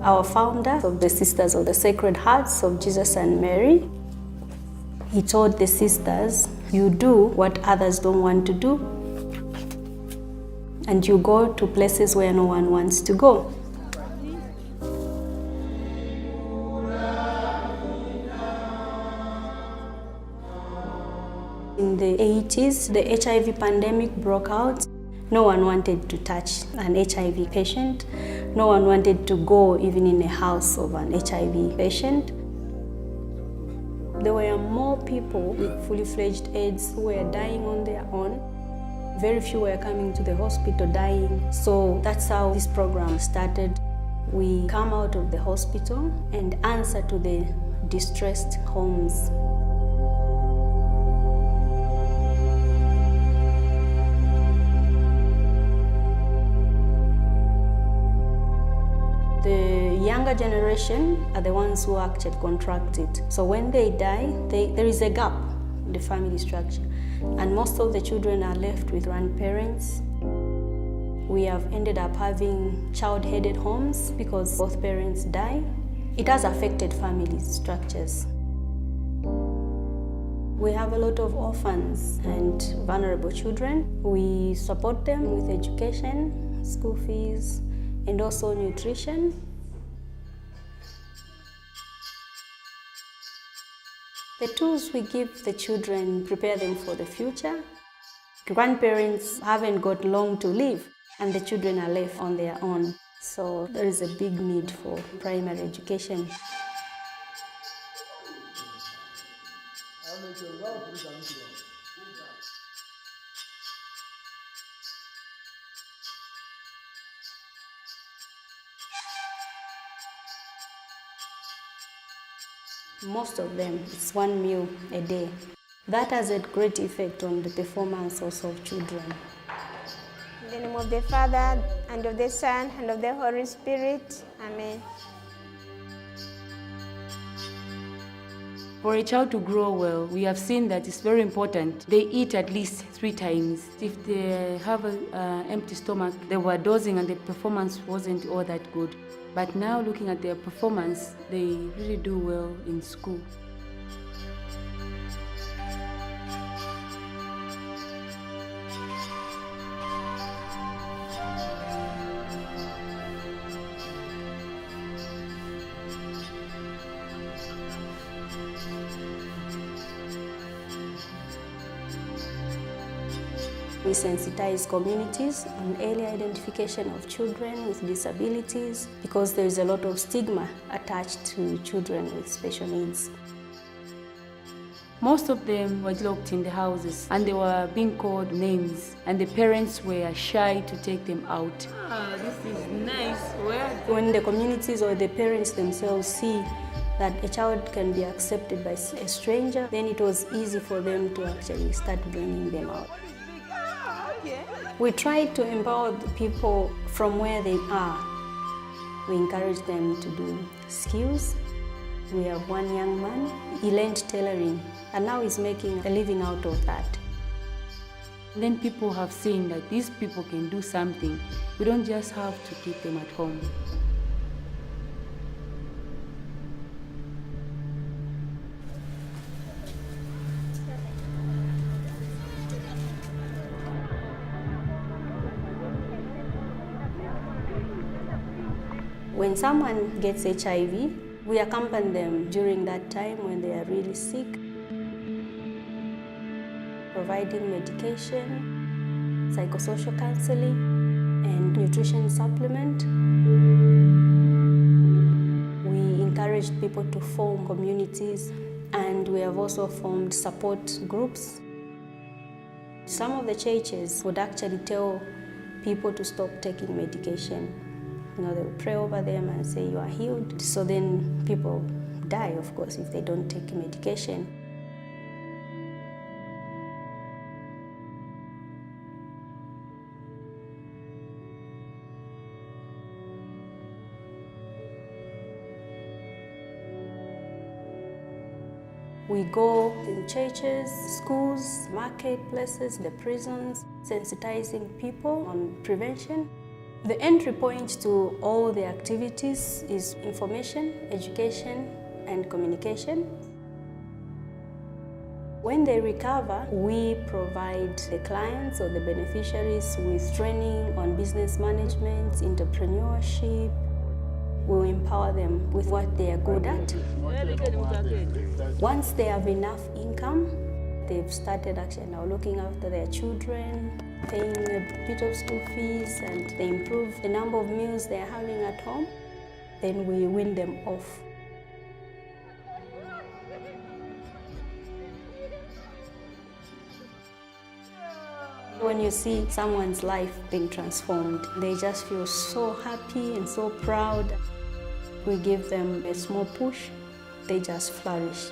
our founder of the Sisters of the Sacred Hearts of Jesus and Mary. He told the sisters, you do what others don't want to do, and you go to places where no one wants to go. In the 80s, the HIV pandemic broke out. No one wanted to touch an HIV patient. No one wanted to go even in a house of an HIV patient. There were more people with fully fledged AIDS who were dying on their own. Very few were coming to the hospital dying. So that's how this program started. We come out of the hospital and answer to the distressed homes. The younger generation are the ones who actually contract it. So when they die, there is a gap in the family structure. And most of the children are left with grandparents. We have ended up having child-headed homes because both parents die. It has affected family structures. We have a lot of orphans and vulnerable children. We support them with education, school fees, and also nutrition. The tools we give the children prepare them for the future. Grandparents haven't got long to live, and the children are left on their own. So there is a big need for primary education. Most of them, it's 1 meal a day. That has a great effect on the performance also of children. In the name of the Father, and of the Son, and of the Holy Spirit. Amen. For a child to grow well, we have seen that it's very important. They eat at least 3 times. If they have an empty stomach, they were dozing and the performance wasn't all that good. But now looking at their performance, they really do well in school. We sensitize communities on early identification of children with disabilities because there is a lot of stigma attached to children with special needs. Most of them were locked in the houses and they were being called names, and the parents were shy to take them out. This is nice. When the communities or the parents themselves see that a child can be accepted by a stranger, then it was easy for them to actually start bringing them out. We try to empower the people from where they are. We encourage them to do skills. We have one young man, he learned tailoring, and now he's making a living out of that. Then people have seen that these people can do something. We don't just have to keep them at home. When someone gets HIV, we accompany them during that time when they are really sick, providing medication, psychosocial counseling, and nutrition supplement. We encourage people to form communities, and we have also formed support groups. Some of the churches would actually tell people to stop taking medication. They will pray over them and say, you are healed. So then people die, of course, if they don't take medication. We go in churches, schools, marketplaces, the prisons, sensitizing people on prevention. The entry point to all the activities is information, education, and communication. When they recover, we provide the clients or the beneficiaries with training on business management, entrepreneurship. We empower them with what they are good at. Once they have enough income, they've started actually now looking after their children, paying a bit of school fees, and they improve the number of meals they're having at home, then we win them off. When you see someone's life being transformed, they just feel so happy and so proud. We give them a small push, they just flourish.